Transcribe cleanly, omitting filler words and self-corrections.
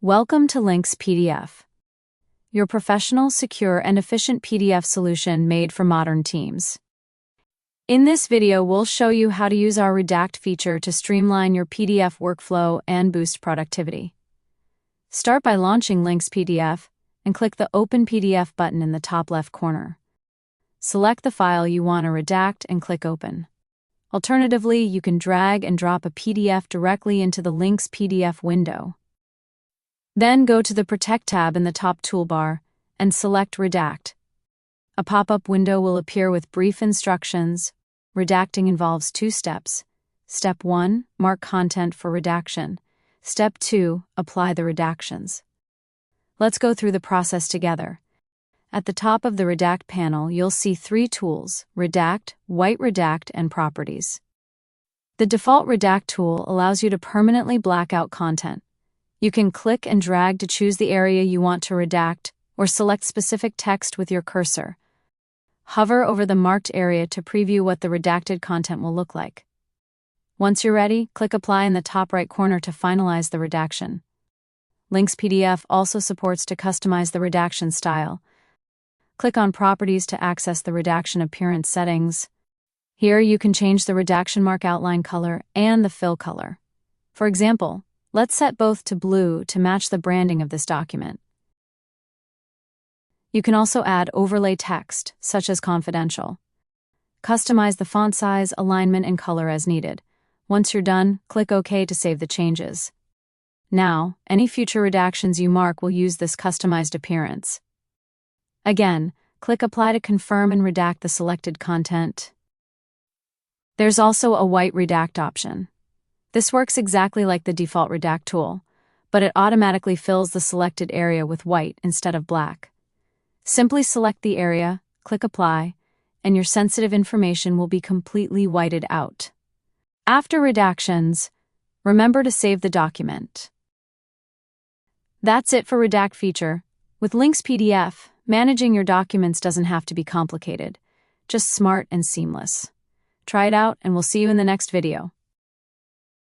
Welcome to LynxPDF, your professional, secure, and efficient PDF solution made for modern teams. In this video, we'll show you how to use our Redact feature to streamline your PDF workflow and boost productivity. Start by launching LynxPDF and click the Open PDF button in the top left corner. Select the file you want to redact and click Open. Alternatively, you can drag and drop a PDF directly into the LynxPDF window. Then go to the Protect tab in the top toolbar and select Redact. A pop-up window will appear with brief instructions. Redacting involves 2 steps. Step 1, mark content for redaction. Step 2, apply the redactions. Let's go through the process together. At the top of the Redact panel, you'll see 3 tools: Redact, White Redact, and Properties. The default Redact tool allows you to permanently black out content. You can click and drag to choose the area you want to redact, or select specific text with your cursor. Hover over the marked area to preview what the redacted content will look like. Once you're ready, click Apply in the top right corner to finalize the redaction. LynxPDF also supports to customize the redaction style. Click on Properties to access the redaction appearance settings. Here you can change the redaction mark outline color and the fill color. For example, let's set both to blue to match the branding of this document. You can also add overlay text, such as confidential. Customize the font size, alignment, and color as needed. Once you're done, click OK to save the changes. Now, any future redactions you mark will use this customized appearance. Again, click Apply to confirm and redact the selected content. There's also a white redact option. This works exactly like the default Redact tool, but it automatically fills the selected area with white instead of black. Simply select the area, click Apply, and your sensitive information will be completely whited out. After redactions, remember to save the document. That's it for Redact feature. With LynxPDF, managing your documents doesn't have to be complicated, just smart and seamless. Try it out, and we'll see you in the next video.